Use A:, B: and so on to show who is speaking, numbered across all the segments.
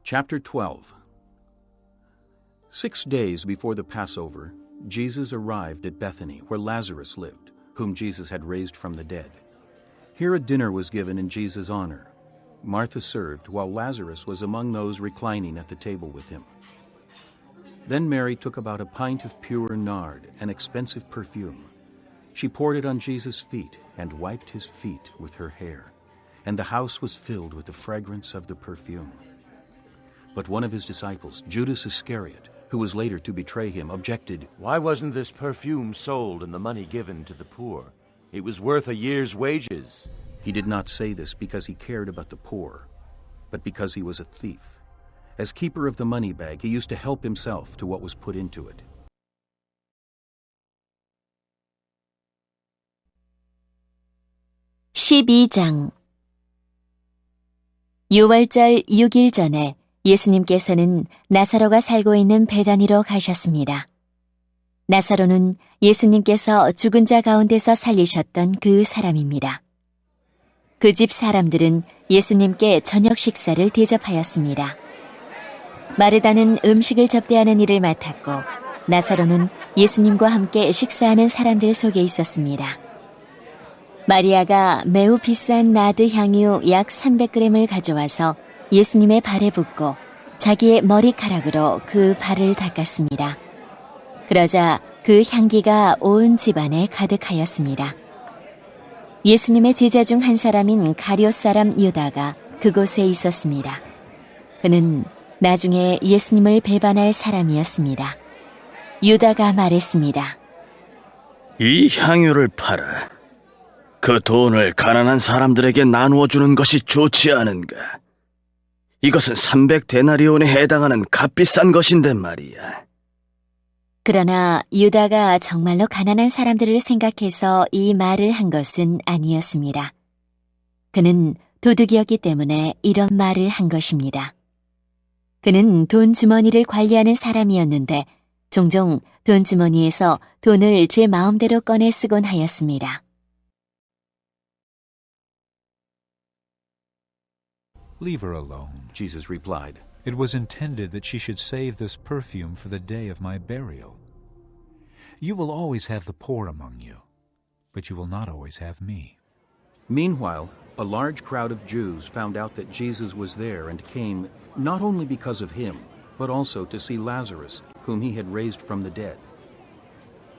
A: Chapter 12. 6 days before the Passover, Jesus arrived at Bethany, where Lazarus lived, whom Jesus had raised from the dead. Here a dinner was given in Jesus' honor. Martha served, while Lazarus was among those reclining at the table with him. Then Mary took about a pint of pure nard, an expensive perfume. She poured it on Jesus' feet and wiped his feet with her hair, and the house was filled with the fragrance of the perfume. But one of his disciples, Judas Iscariot, who was later to betray him, objected,
B: "Why wasn't this perfume sold and the money given to the poor? It was worth a year's wages."
A: He did not say this because he cared about the poor, but because he was a thief. As keeper of the money bag, he used to help himself to what was put into it.
C: (12장) 유월절 6일 전에 예수님께서는 나사로가 살고 있는 베다니로 가셨습니다. 나사로는 예수님께서 죽은 자 가운데서 살리셨던 그 사람입니다. 그 집 사람들은 예수님께 저녁 식사를 대접하였습니다. 마르다는 음식을 접대하는 일을 맡았고, 나사로는 예수님과 함께 식사하는 사람들 속에 있었습니다. 마리아가 매우 비싼 나드 향유 약 300g을 가져와서 예수님의 발에 붓고 자기의 머리카락으로 그 발을 닦았습니다. 그러자 그 향기가 온 집안에 가득하였습니다. 예수님의 제자 중 한 사람인 가룟 사람 유다가 그곳에 있었습니다. 그는 나중에 예수님을 배반할 사람이었습니다. 유다가 말했습니다.
D: 이 향유를 팔아 그 돈을 가난한 사람들에게 나누어 주는 것이 좋지 않은가? 이것은 300데나리온에 해당하는 값비싼 것인데 말이야.
C: 그러나 유다가 정말로 가난한 사람들을 생각해서 이 말을 한 것은 아니었습니다. 그는 도둑이었기 때문에 이런 말을 한 것입니다. 그는 돈 주머니를 관리하는 사람이었는데 종종 돈 주머니에서 돈을 제 마음대로 꺼내 쓰곤 하였습니다.
E: "Leave her alone,"
A: Jesus replied.
E: "It was intended that she should save this perfume for the day of my burial. You will always have the poor among you, but you will not always have me."
A: Meanwhile, a large crowd of Jews found out that Jesus was there and came not only because of him, but also to see Lazarus, whom he had raised from the dead.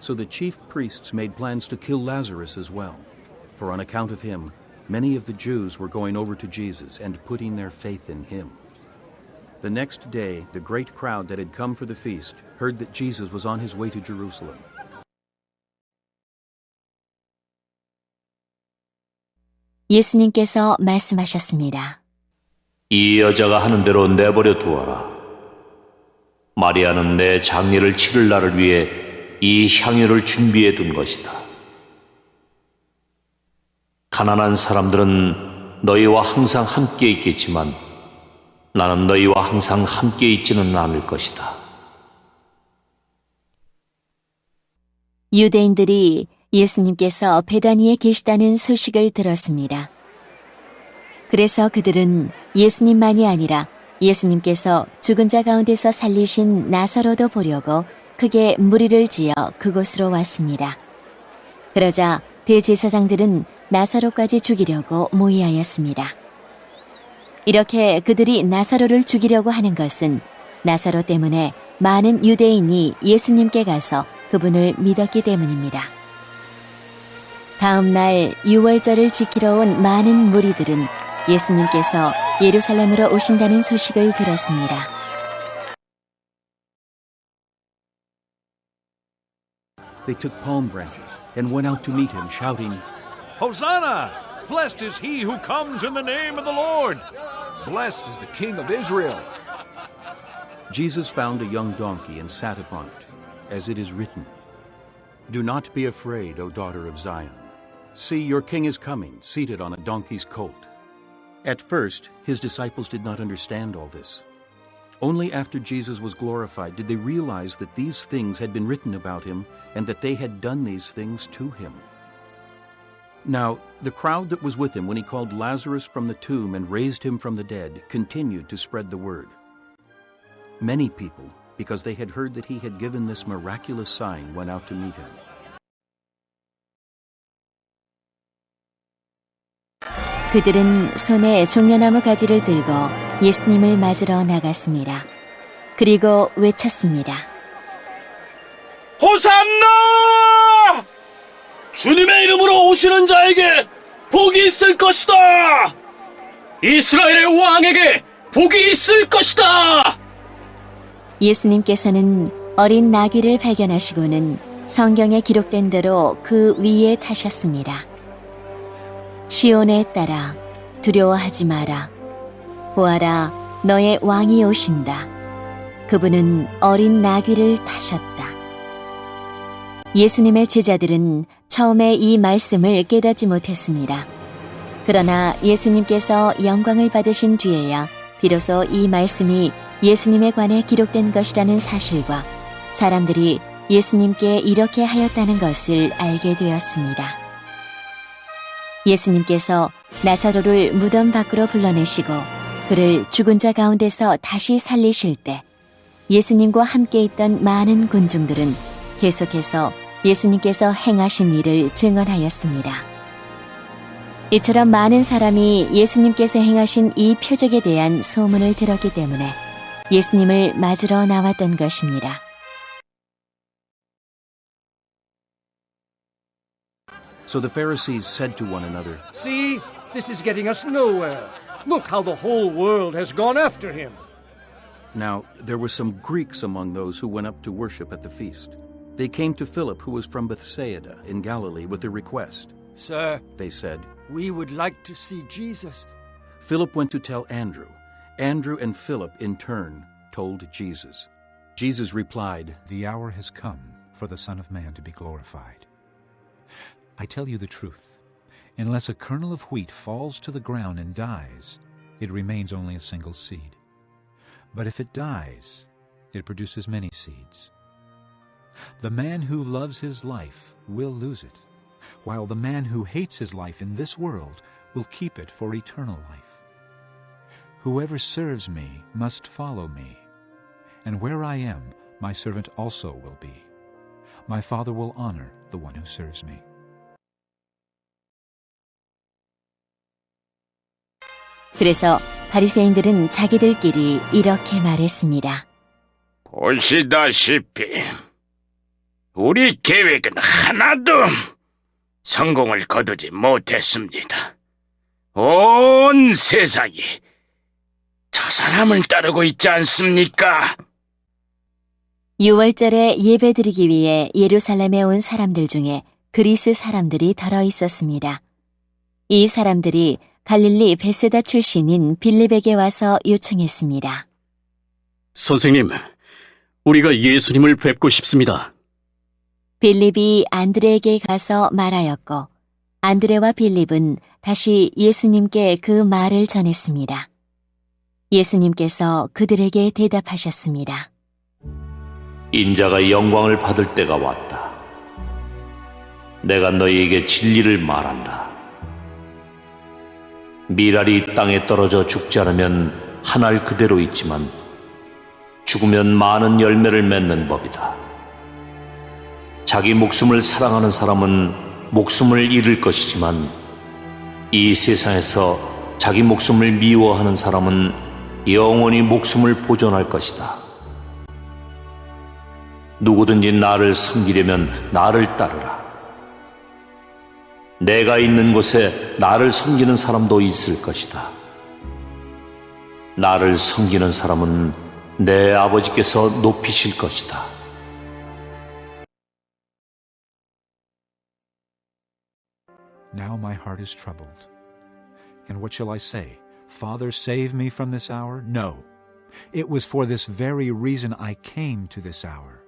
A: So the chief priests made plans to kill Lazarus as well, for on account of him, many of the Jews were going over to Jesus and putting their faith in him. The next day, the great crowd that had come for the feast heard that Jesus was on his way to Jerusalem.
C: 예수님께서 말씀하셨습니다.
F: 이 여자가 하는 대로 내버려 두어라. 마리아는 내 장례를 치를 날을 위해 이 향유를 준비해 둔 것이다. 가난한 사람들은 너희와 항상 함께 있겠지만 나는 너희와 항상 함께 있지는 않을 것이다.
C: 유대인들이 예수님께서 베다니에 계시다는 소식을 들었습니다. 그래서 그들은 예수님만이 아니라 예수님께서 죽은 자 가운데서 살리신 나사로도 보려고 크게 무리를 지어 그곳으로 왔습니다. 그러자 대제사장들은 나사로까지 죽이려고 모의하였습니다. 이렇게 그들이 나사로를 죽이려고 하는 것은 나사로 때문에 많은 유대인이 예수님께 가서 그분을 믿었기 때문입니다. 다음 날 유월절을 지키러 온 많은 무리들은 예수님께서 예루살렘으로 오신다는 소식을 들었습니다.
A: They took palm branches and went out to meet him, shouting,
G: Hosanna! Blessed is he who comes in the name of the Lord!
H: Blessed is the King of Israel!
A: Jesus found a young donkey and sat upon it, as it is written, Do not be afraid, O daughter of Zion. See, your king is coming, seated on a donkey's colt. At first, his disciples did not understand all this. Only after Jesus was glorified did they realize that these things had been written about him and that they had done these things to him. Now, the crowd that was with him when he called Lazarus from the tomb and raised him from the dead continued to spread the word. Many people, because they had heard that he had given this miraculous sign, went out to meet him.
C: 그들은 손에 종려나무 가지를 들고 예수님을 맞으러 나갔습니다. 그리고 외쳤습니다.
D: 호산나! 주님의 이름으로 오시는 자에게 복이 있을 것이다! 이스라엘의 왕에게 복이 있을 것이다!
C: 예수님께서는 어린 나귀를 발견하시고는 성경에 기록된 대로 그 위에 타셨습니다. 시온에 따라 두려워하지 마라. 보아라, 너의 왕이 오신다. 그분은 어린 나귀를 타셨다. 예수님의 제자들은 처음에 이 말씀을 깨닫지 못했습니다. 그러나 예수님께서 영광을 받으신 뒤에야 비로소 이 말씀이 예수님에 관해 기록된 것이라는 사실과 사람들이 예수님께 이렇게 하였다는 것을 알게 되었습니다. 예수님께서 나사로를 무덤 밖으로 불러내시고 그를 죽은 자 가운데서 다시 살리실 때 예수님과 함께 있던 많은 군중들은 계속해서 예수님께서 행하신 일을 증언하였습니다. 이처럼 많은 사람이 예수님께서 행하신 이 표적에 대한 소문을 들었기 때문에 예수님을 맞으러 나왔던 것입니다.
A: So the Pharisees said to one another,
G: See, this is getting us nowhere. Look how the whole world has gone after him.
A: Now there were some Greeks among those who went up to worship at the feast. They came to Philip, who was from Bethsaida in Galilee, with a request.
I: Sir,
A: They said,
I: we would like to see Jesus.
A: Philip went to tell Andrew. Andrew and Philip, in turn, told Jesus. Jesus replied,
E: The hour has come for the Son of Man to be glorified. I tell you the truth. Unless a kernel of wheat falls to the ground and dies, it remains only a single seed. But if it dies, it produces many seeds. The man who loves his life will lose it, while the man who hates his life in this world will keep it for eternal life. Whoever serves me must follow me, and where I am, my servant also will be. My Father will honor the one who serves me.
C: 그래서 바리새인들은 자기들끼리 이렇게 말했습니다.
D: 보시다시피 우리 계획은 하나도 성공을 거두지 못했습니다. 온 세상이 저 사람을 따르고 있지 않습니까?
C: 유월절에 예배드리기 위해 예루살렘에 온 사람들 중에 그리스 사람들이 더러 있었습니다. 이 사람들이 갈릴리 베세다 출신인 빌립에게 와서 요청했습니다.
J: 선생님, 우리가 예수님을 뵙고 싶습니다.
C: 빌립이 안드레에게 가서 말하였고 안드레와 빌립은 다시 예수님께 그 말을 전했습니다. 예수님께서 그들에게 대답하셨습니다.
F: 인자가 영광을 받을 때가 왔다. 내가 너희에게 진리를 말한다. 밀알이 땅에 떨어져 죽지 않으면 한 알 그대로 있지만 죽으면 많은 열매를 맺는 법이다. 자기 목숨을 사랑하는 사람은 목숨을 잃을 것이지만 이 세상에서 자기 목숨을 미워하는 사람은 영원히 목숨을 보존할 것이다. 누구든지 나를 섬기려면 나를 따르라. 내가 있는 곳에 나를 섬기는 사람도 있을 것이다. 나를 섬기는 사람은 내 아버지께서 높이실 것이다.
E: Now my heart is troubled. And what shall I say? Father, save me from this hour? No. It was for this very reason I came to this hour.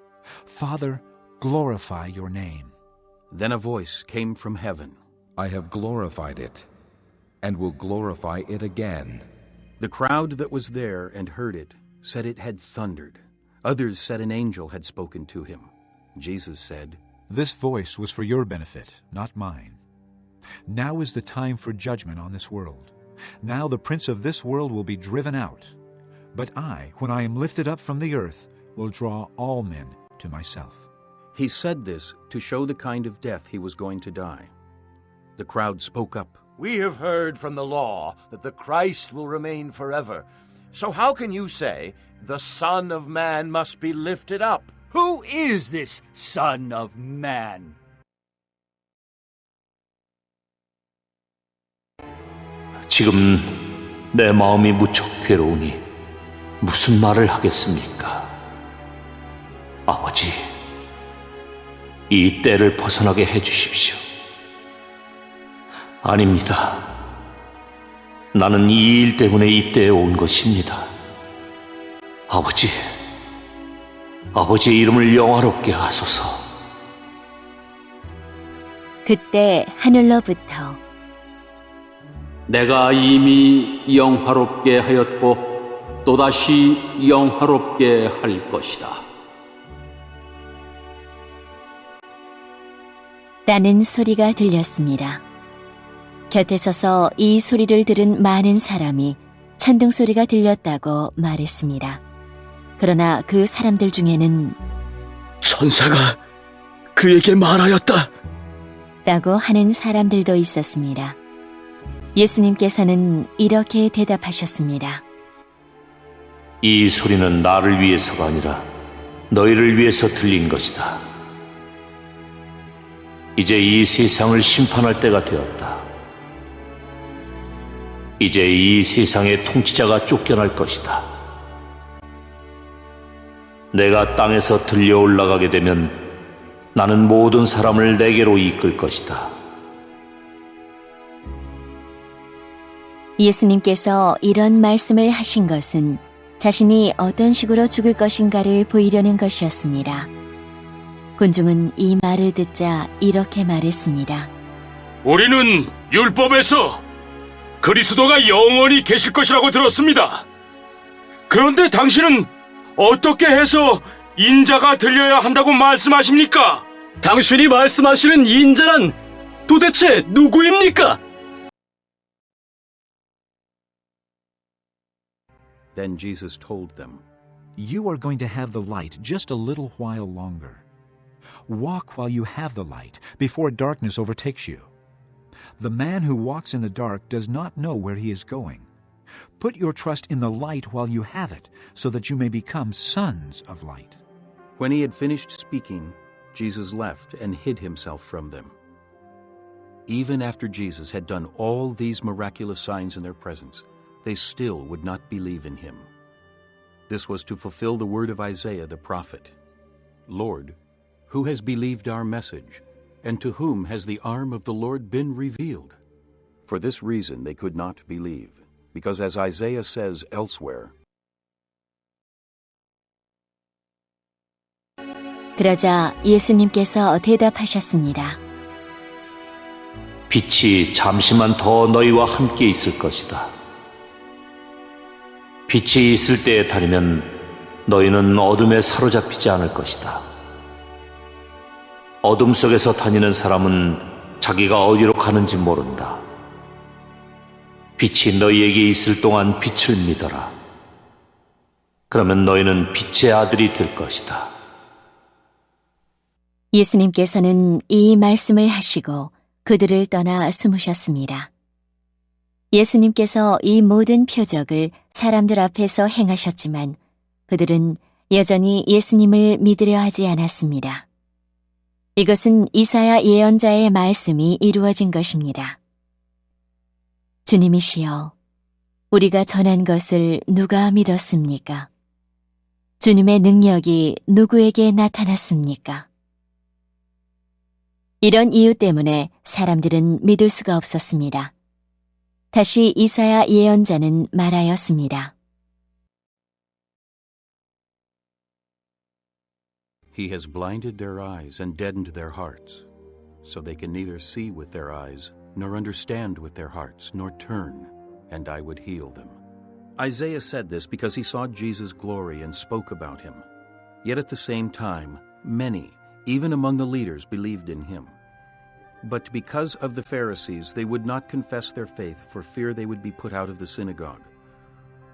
E: Father, glorify your name.
A: Then a voice came from heaven.
H: I have glorified it, and will glorify it again.
A: The crowd that was there and heard it said it had thundered. Others said an angel had spoken to him. Jesus said,
E: This voice was for your benefit, not mine. Now is the time for judgment on this world. Now the prince of this world will be driven out. But I, when I am lifted up from the earth, will draw all men to myself."
A: He said this to show the kind of death he was going to die. The crowd spoke up.
B: "We have heard from the law that the Christ will remain forever. So how can you say the Son of Man must be lifted up?"
I: Who is this Son of Man?
F: 지금 내 마음이 무척 괴로우니 무슨 말을 하겠습니까? 아버지, 이 때를 벗어나게 해주십시오. 아닙니다. 나는 이 일 때문에 이 때에 온 것입니다. 아버지의 이름을 영화롭게 하소서.
C: 그때 하늘로부터
J: 내가 이미 영화롭게 하였고 또다시 영화롭게 할 것이다.
C: 라는 소리가 들렸습니다. 곁에 서서 이 소리를 들은 많은 사람이 천둥 소리가 들렸다고 말했습니다. 그러나 그 사람들 중에는
J: 천사가 그에게 말하였다
C: 라고 하는 사람들도 있었습니다. 예수님께서는 이렇게 대답하셨습니다.
F: 이 소리는 나를 위해서가 아니라 너희를 위해서 들린 것이다. 이제 이 세상을 심판할 때가 되었다. 이제 이 세상의 통치자가 쫓겨날 것이다. 내가 땅에서 들려 올라가게 되면 나는 모든 사람을 내게로 이끌 것이다.
C: 예수님께서 이런 말씀을 하신 것은 자신이 어떤 식으로 죽을 것인가를 보이려는 것이었습니다. 군중은 이 말을 듣자 이렇게 말했습니다.
D: 우리는 율법에서 그리스도가 영원히 계실 것이라고 들었습니다. 그런데 당신은 어떻게 해서 인자가 들려야 한다고 말씀하십니까?
J: 당신이 말씀하시는 인자란 도대체 누구입니까?
A: Then Jesus told them,
E: You are going to have the light just a little while longer. Walk while you have the light, before darkness overtakes you. The man who walks in the dark does not know where he is going. Put your trust in the light while you have it, so that you may become sons of light.
A: When he had finished speaking, Jesus left and hid himself from them. Even after Jesus had done all these miraculous signs in their presence, they still would not believe in him. This was to fulfill the word of Isaiah the prophet. Lord, who has believed our message, and to whom has the arm of the Lord been revealed? For this reason they could not believe, because as Isaiah says elsewhere,
C: 그러자 예수님께서 대답하셨습니다.
F: 빛이 잠시만 더 너희와 함께 있을 것이다. 빛이 있을 때에 다니면 너희는 어둠에 사로잡히지 않을 것이다. 어둠 속에서 다니는 사람은 자기가 어디로 가는지 모른다. 빛이 너희에게 있을 동안 빛을 믿어라. 그러면 너희는 빛의 아들이 될 것이다.
C: 예수님께서는 이 말씀을 하시고 그들을 떠나 숨으셨습니다. 예수님께서 이 모든 표적을 사람들 앞에서 행하셨지만 그들은 여전히 예수님을 믿으려 하지 않았습니다. 이것은 이사야 예언자의 말씀이 이루어진 것입니다. 주님이시여, 우리가 전한 것을 누가 믿었습니까? 주님의 능력이 누구에게 나타났습니까? 이런 이유 때문에 사람들은 믿을 수가 없었습니다. 다시 이사야 예언자는 말하였습니다.
A: He has blinded their eyes and deadened their hearts, so they can neither see with their eyes, nor understand with their hearts, nor turn, and I would heal them. Isaiah said this because he saw Jesus' glory and spoke about him. Yet at the same time, many, even among the leaders, believed in him. But because of the Pharisees, they would not confess their faith for fear they would be put out of the synagogue.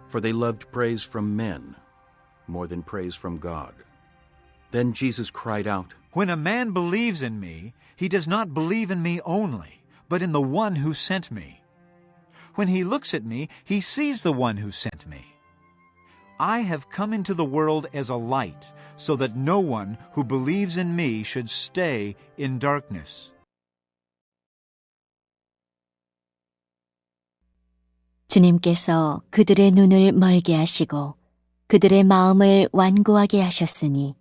A: for they loved praise from men more than praise from God. Then Jesus cried out,
E: When a man believes in me, he does not believe in me only, but in the one who sent me. When he looks at me, he sees the one who sent me. I have come into the world as a light, so that no one who believes in me should stay in darkness.
C: 주님께서 그들의 눈을 멀게 하시고 그들의 마음을 완고하게 하셨으니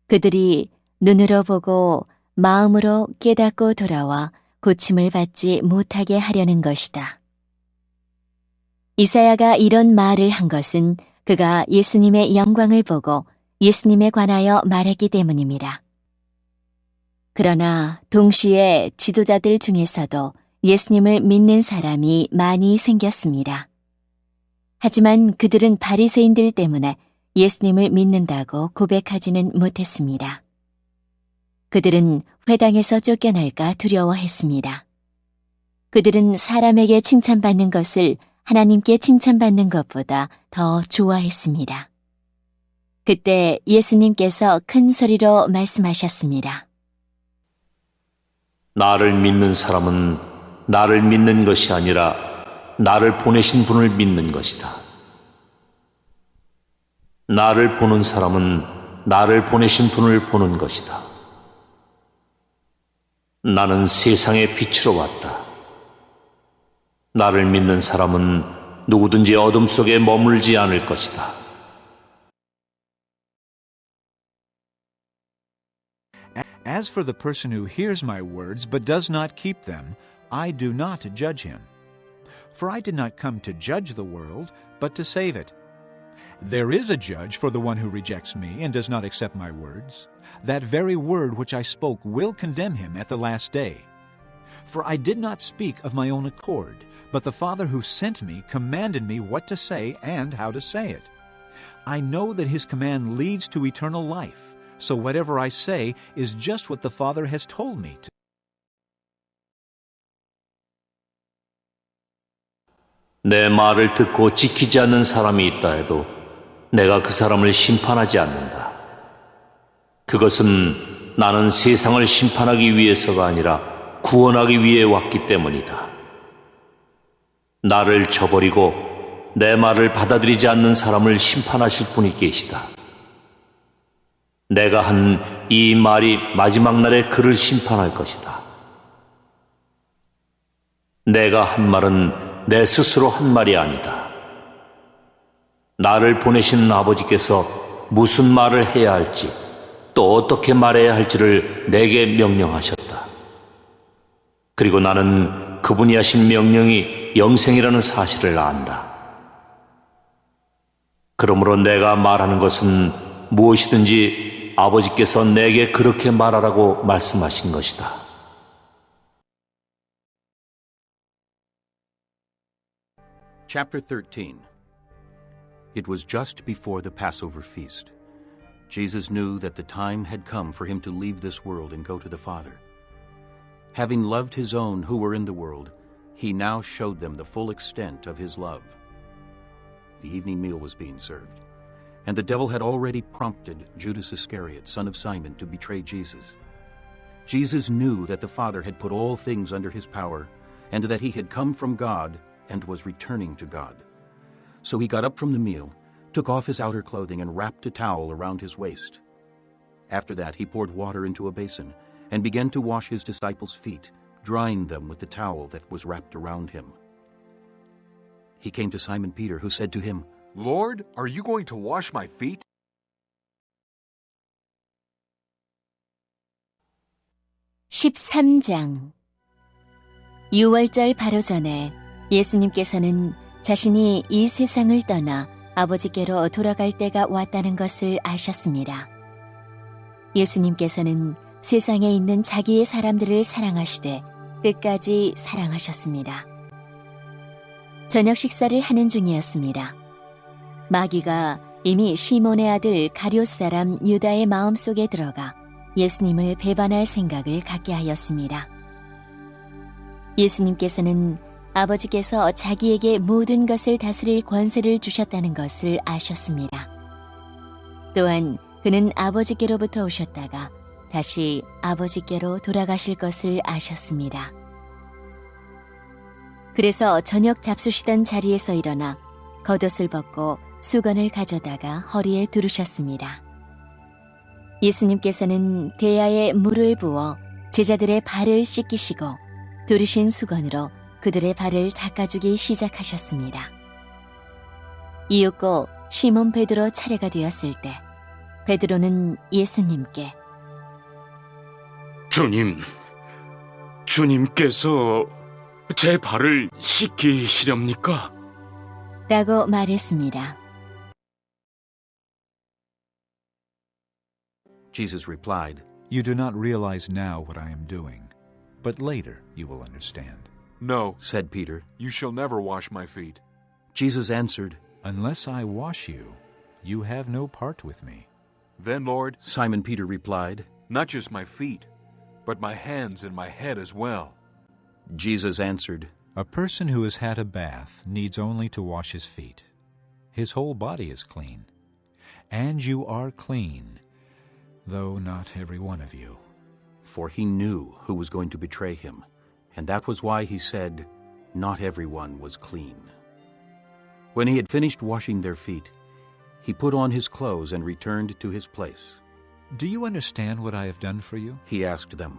C: 그들이 눈으로 보고 마음으로 깨닫고 돌아와 고침을 받지 못하게 하려는 것이다. 이사야가 이런 말을 한 것은 그가 예수님의 영광을 보고 예수님에 관하여 말했기 때문입니다. 그러나 동시에 지도자들 중에서도 예수님을 믿는 사람이 많이 생겼습니다. 하지만 그들은 바리새인들 때문에 예수님을 믿는다고 고백하지는 못했습니다. 그들은 회당에서 쫓겨날까 두려워했습니다. 그들은 사람에게 칭찬받는 것을 하나님께 칭찬받는 것보다 더 좋아했습니다. 그때 예수님께서 큰 소리로 말씀하셨습니다.
F: 나를 믿는 사람은 나를 믿는 것이 아니라 나를 보내신 분을 믿는 것이다. 나를 보는 사람은 나를 보내신 분을 보는 것이다. 나는 세상의 빛으로 왔다. 나를 믿는 사람은 누구든지 어둠 속에 머물지 않을 것이다.
E: As for the person who hears my words but does not keep them, I do not judge him. For I did not come to judge the world, but to save it. There is a judge for the one who rejects me and does not accept my words. That very word which I spoke will condemn him at the last day. For I did not speak of my own accord, but the Father who sent me commanded me what to say and how to say it. I know that his command leads to eternal life, so whatever I say is just what the Father has told me to.
F: 내 말을 듣고 지키지 않는 사람이 있다 해도 내가 그 사람을 심판하지 않는다. 그것은 나는 세상을 심판하기 위해서가 아니라 구원하기 위해 왔기 때문이다. 나를 저버리고 내 말을 받아들이지 않는 사람을 심판하실 분이 계시다. 내가 한 이 말이 마지막 날에 그를 심판할 것이다. 내가 한 말은 내 스스로 한 말이 아니다. 나를 보내신 아버지께서 무슨 말을 해야 할지 또 어떻게 말해야 할지를 내게 명령하셨다. 그리고 나는 그분이 하신 명령이 영생이라는 사실을 안다. 그러므로 내가 말하는 것은 무엇이든지 아버지께서 내게 그렇게 말하라고 말씀하신 것이다.
A: Chapter 13. It was just before the Passover feast. Jesus knew that the time had come for him to leave this world and go to the Father. Having loved his own who were in the world, he now showed them the full extent of his love. The evening meal was being served, and the devil had already prompted Judas Iscariot, son of Simon, to betray Jesus. Jesus knew that the Father had put all things under his power, and that he had come from God and was returning to God. So he got up from the meal, took off his outer clothing, and wrapped a towel around his waist. After that he poured water into a basin, and began to wash his disciples' feet, drying them with the towel that was wrapped around him. He came to Simon Peter, who said to him,
K: Lord, are you going to wash my feet?
C: 13장. 유월절 바로 전에 예수님께서는 자신이 이 세상을 떠나 아버지께로 돌아갈 때가 왔다는 것을 아셨습니다. 예수님께서는 세상에 있는 자기의 사람들을 사랑하시되 끝까지 사랑하셨습니다. 저녁 식사를 하는 중이었습니다. 마귀가 이미 시몬의 아들 가룟 사람 유다의 마음속에 들어가 예수님을 배반할 생각을 갖게 하였습니다. 예수님께서는 아버지께서 자기에게 모든 것을 다스릴 권세를 주셨다는 것을 아셨습니다. 또한 그는 아버지께로부터 오셨다가 다시 아버지께로 돌아가실 것을 아셨습니다. 그래서 저녁 잡수시던 자리에서 일어나 겉옷을 벗고 수건을 가져다가 허리에 두르셨습니다. 예수님께서는 대야에 물을 부어 제자들의 발을 씻기시고 두르신 수건으로 그들의 발을 닦아주기 시작하셨습니다. 이윽고 시몬 베드로 차례가 되었을 때 베드로는 예수님께
D: 주님께서 제 발을 씻기시렵니까?
C: 라고 말했습니다.
A: Jesus replied,
E: You do not realize now what I am doing, but later you will understand.
K: No,
A: said Peter.
K: you shall never wash my feet.
A: Jesus answered,
E: Unless I wash you, you have no part with me.
K: Then, Lord,
A: Simon Peter replied,
K: not just my feet, but my hands and my head as well.
A: Jesus answered,
E: A person who has had a bath needs only to wash his feet. His whole body is clean. And you are clean, though not every one of you.
A: for he knew who was going to betray him, and that was why he said, Not everyone was clean. When he had finished washing their feet, he put on his clothes and returned to his place.
E: Do you understand what I have done for you?
A: He asked them.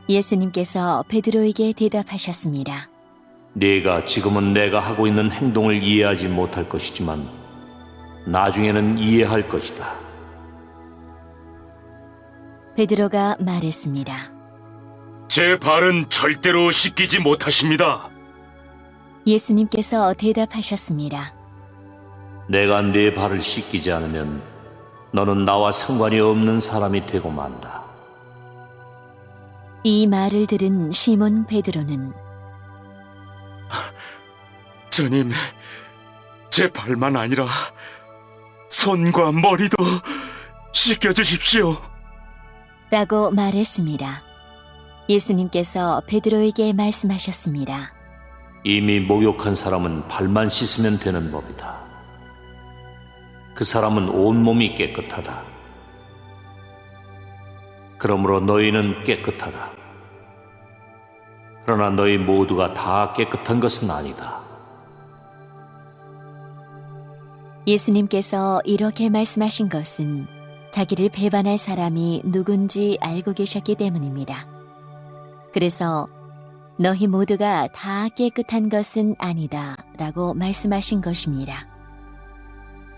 C: 예수님께서 베드로에게 대답하셨습니다.
F: 네가 지금은 내가 하고 있는 행동을 이해하지 못할 것이지만 나중에는 이해할 것이다.
C: 베드로가 말했습니다.
D: 제 발은 절대로 씻기지 못하십니다.
C: 예수님께서 대답하셨습니다.
F: 내가 네 발을 씻기지 않으면 너는 나와 상관이 없는 사람이 되고 만다.
C: 이 말을 들은 시몬 베드로는
D: 주님, 제 발만 아니라 손과 머리도 씻겨주십시오.
C: 라고 말했습니다. 예수님께서 베드로에게 말씀하셨습니다.
F: 이미 목욕한 사람은 발만 씻으면 되는 법이다. 그 사람은 온몸이 깨끗하다. 그러므로 너희는 깨끗하다. 그러나 너희 모두가 다 깨끗한 것은 아니다.
C: 예수님께서 이렇게 말씀하신 것은 자기를 배반할 사람이 누군지 알고 계셨기 때문입니다. 그래서 너희 모두가 다 깨끗한 것은 아니다 라고 말씀하신 것입니다.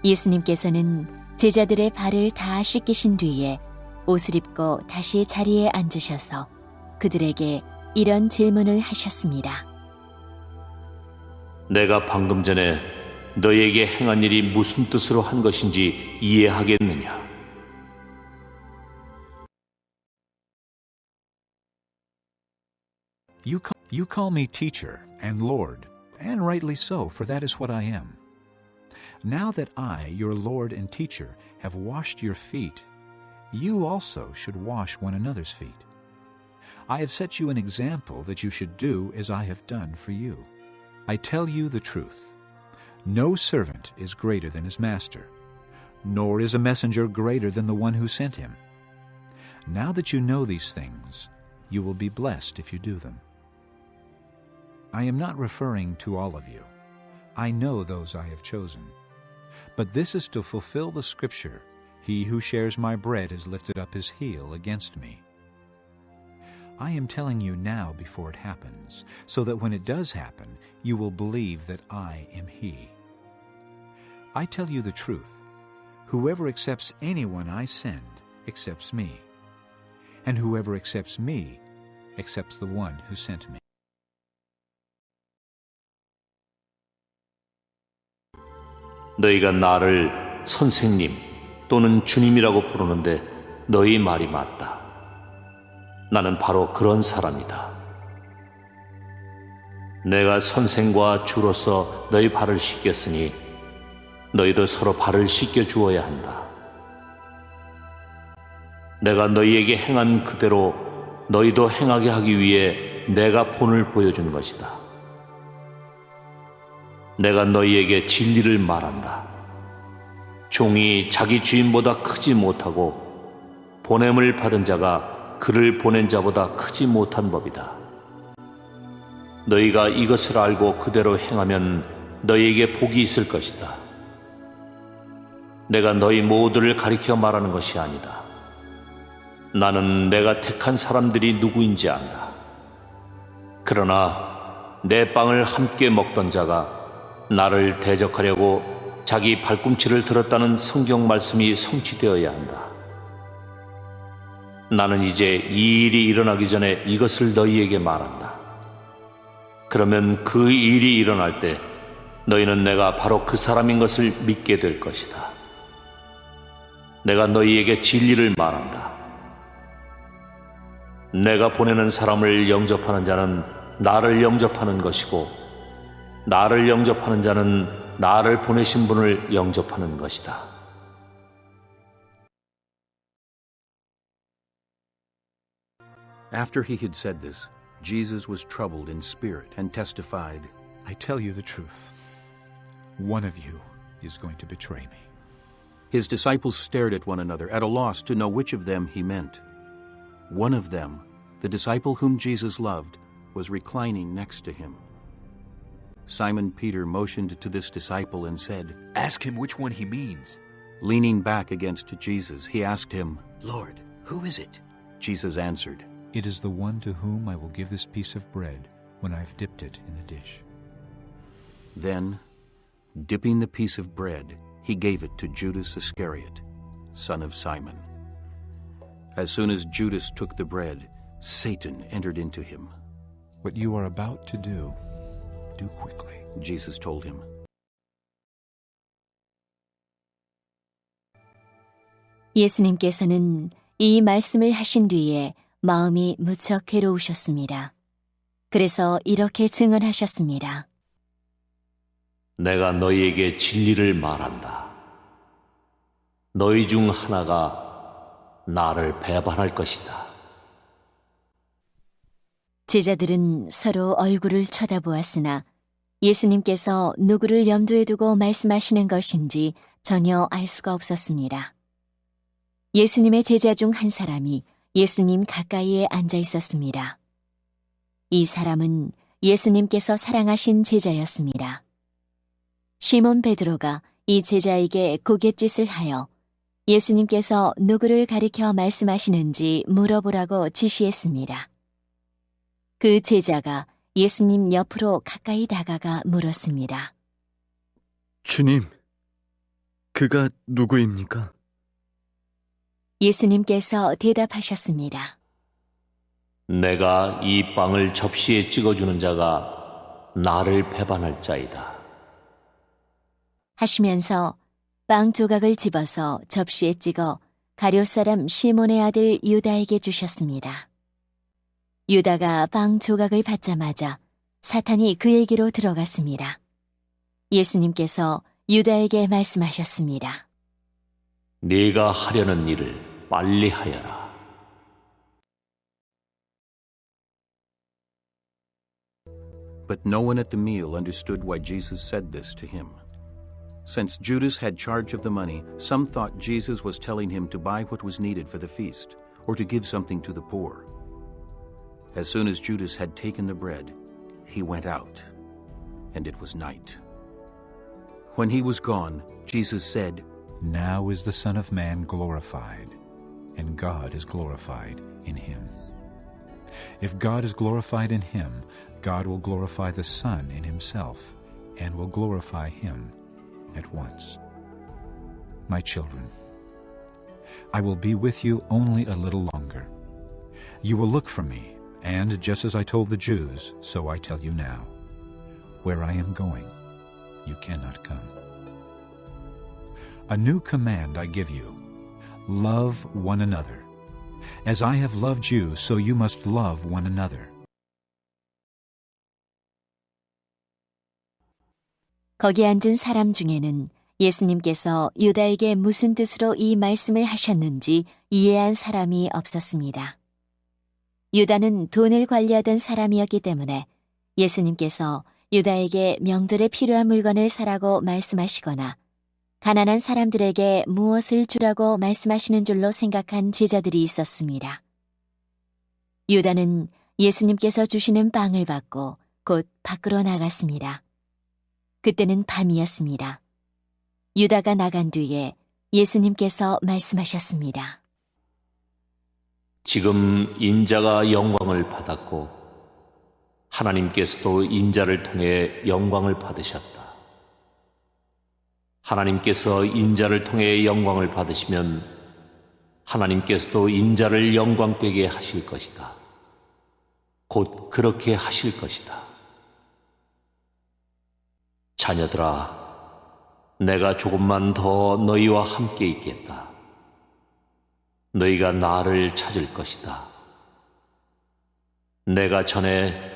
C: 예수님께서는 제자들의 발을 다 씻기신 뒤에 옷을 입고 다시 자리에 앉으셔서 그들에게 이런 질문을 하셨습니다.
F: 내가 방금 전에 너희에게 행한 일이 무슨 뜻으로 한 것인지 이해하겠느냐?
E: You call me teacher and Lord, and rightly so, for that is what I am. Now that I, your Lord and teacher, have washed your feet, you also should wash one another's feet. I have set you an example that you should do as I have done for you. I tell you the truth. No servant is greater than his master, nor is a messenger greater than the one who sent him. Now that you know these things, you will be blessed if you do them. I am not referring to all of you. I know those I have chosen. But this is to fulfill the scripture, He who shares my bread has lifted up his heel against me. I am telling you now before it happens, so that when it does happen, you will believe that I am He. I tell you the truth. Whoever accepts anyone I send accepts me. And whoever accepts me accepts the one who sent me.
F: 너희가 나를 선생님 또는 주님이라고 부르는데 너희 말이 맞다. 나는 바로 그런 사람이다. 내가 선생과 주로서 너희 발을 씻겼으니 너희도 서로 발을 씻겨 주어야 한다. 내가 너희에게 행한 그대로 너희도 행하게 하기 위해 내가 본을 보여준 것이다. 내가 너희에게 진리를 말한다. 종이 자기 주인보다 크지 못하고 보냄을 받은 자가 그를 보낸 자보다 크지 못한 법이다. 너희가 이것을 알고 그대로 행하면 너희에게 복이 있을 것이다. 내가 너희 모두를 가리켜 말하는 것이 아니다. 나는 내가 택한 사람들이 누구인지 안다. 그러나 내 빵을 함께 먹던 자가 나를 대적하려고 자기 발꿈치를 들었다는 성경 말씀이 성취되어야 한다. 나는 이제 이 일이 일어나기 전에 이것을 너희에게 말한다. 그러면 그 일이 일어날 때 너희는 내가 바로 그 사람인 것을 믿게 될 것이다. 내가 너희에게 진리를 말한다. 내가 보내는 사람을 영접하는 자는 나를 영접하는 것이고 나를 영접하는 자는 나를 보내신 분을 영접하는 것이다.
A: After he had said this, Jesus was troubled in spirit and testified,
E: I tell you the truth. One of you is going to betray me.
A: His disciples stared at one another, at a loss to know which of them he meant. One of them, the disciple whom Jesus loved, was reclining next to him. Simon Peter motioned to this disciple and said,
K: Ask him which one he means.
A: Leaning back against Jesus, he asked him,
B: Lord, who is it?
A: Jesus answered,
E: It is the one to whom I will give this piece of bread when I've dipped it in the dish.
A: Then, dipping the piece of bread, he gave it to Judas Iscariot, son of Simon. As soon as Judas took the bread, Satan entered into him.
E: What you are about to do quickly.
A: Jesus told him.
C: 예수님께서는 이 말씀을 하신 뒤에 마음이 무척 괴로우셨습니다. 그래서 이렇게 증언하셨습니다.
F: 내가 너희에게 진리를 말한다. 너희 중 하나가 나를 배반할 것이다.
C: 제자들은 서로 얼굴을 쳐다보았으나 예수님께서 누구를 염두에 두고 말씀하시는 것인지 전혀 알 수가 없었습니다. 예수님의 제자 중 한 사람이 예수님 가까이에 앉아 있었습니다. 이 사람은 예수님께서 사랑하신 제자였습니다. 시몬 베드로가 이 제자에게 고갯짓을 하여 예수님께서 누구를 가리켜 말씀하시는지 물어보라고 지시했습니다. 그 제자가 예수님 옆으로 가까이 다가가 물었습니다.
J: 주님, 그가 누구입니까?
C: 예수님께서 대답하셨습니다.
F: 내가 이 빵을 접시에 찍어주는 자가 나를 배반할 자이다.
C: 하시면서 빵 조각을 집어서 접시에 찍어 가룟 사람 시몬의 아들 유다에게 주셨습니다. 유다가 빵 조각을 받자마자 사탄이 그에게로 들어갔습니다. 예수님께서 유다에게 말씀하셨습니다.
F: 네가 하려는 일을 빨리 하여라.
A: But no one at the meal understood why Jesus said this to him. Since Judas had charge of the money, some thought Jesus was telling him to buy what was needed for the feast, or to give something to the poor. As soon as Judas had taken the bread, he went out, and it was night. When he was gone, Jesus said,
E: Now is the Son of Man glorified, and God is glorified in him. If God is glorified in him, God will glorify the Son in himself, and will glorify him at once. My children, I will be with you only a little longer. You will look for me, and just as I told the Jews, so I tell you now. Where I am going, you cannot come. A new command I give you. Love one another. As I have loved you, so you must love one another.
C: 거기 앉은 사람 중에는 예수님께서 유다에게 무슨 뜻으로 이 말씀을 하셨는지 이해한 사람이 없었습니다. 유다는 돈을 관리하던 사람이었기 때문에 예수님께서 유다에게 명절에 필요한 물건을 사라고 말씀하시거나 가난한 사람들에게 무엇을 주라고 말씀하시는 줄로 생각한 제자들이 있었습니다. 유다는 예수님께서 주시는 빵을 받고 곧 밖으로 나갔습니다. 그때는 밤이었습니다. 유다가 나간 뒤에 예수님께서 말씀하셨습니다.
F: 지금 인자가 영광을 받았고 하나님께서도 인자를 통해 영광을 받으셨다. 하나님께서 인자를 통해 영광을 받으시면 하나님께서도 인자를 영광되게 하실 것이다. 곧 그렇게 하실 것이다. 자녀들아, 내가 조금만 더 너희와 함께 있겠다. 너희가 나를 찾을 것이다. 내가 전에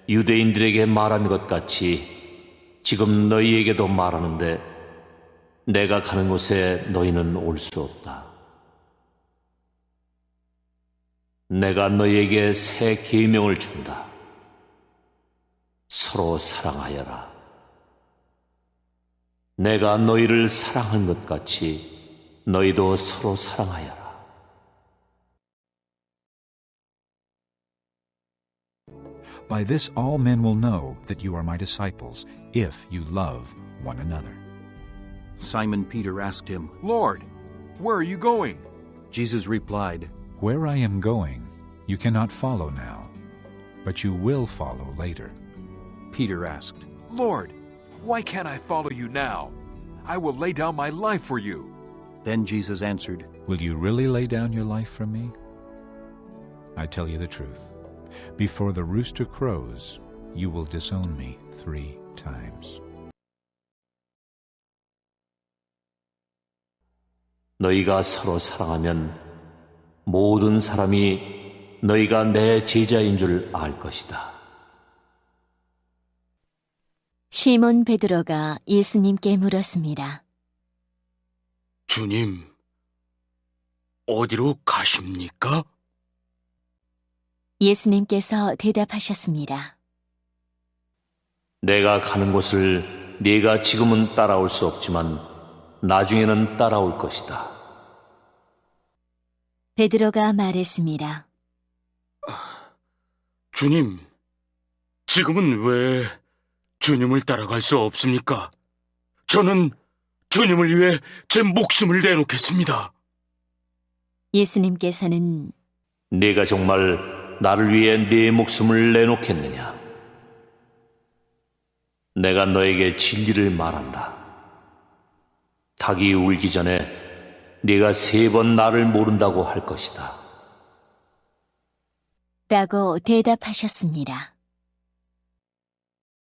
F: 유대인들에게 말한 것 같이 지금 너희에게도 말하는데 내가 가는 곳에 너희는 올 수 없다. 내가 너희에게 새 계명을 준다. 서로 사랑하여라. 내가 너희를 사랑한 것 같이 너희도 서로 사랑하여라.
E: By this all men will know that you are my disciples, if you love one another.
A: Simon Peter asked him,
K: Lord, where are you going?
A: Jesus replied,
E: Where I am going, you cannot follow now, but you will follow later.
A: Peter asked,
K: Lord, why can't I follow you now? I will lay down my life for you.
A: Then Jesus answered,
E: Will you really lay down your life for me? I tell you the truth. Before the rooster crows, you will disown me 3 times.
F: 너희가 서로 사랑하면 모든 사람이 너희가 내 제자인 줄 알 것이다.
C: 시몬 베드로가 예수님께 물었습니다.
D: 주님, 어디로 가십니까?
C: 예수님께서 대답하셨습니다.
F: 내가 가는 곳을 네가 지금은 따라올 수 없지만 나중에는 따라올 것이다.
C: 베드로가 말했습니다.
D: 주님, 지금은 왜 주님을 따라갈 수 없습니까? 저는 주님을 위해 제 목숨을 내놓겠습니다.
C: 예수님께서는
F: 네가 정말 나를 위해 네 목숨을 내놓겠느냐? 내가 너에게 진리를 말한다. 닭이 울기 전에 네가 3번 나를 모른다고 할 것이다.
C: 라고 대답하셨습니다.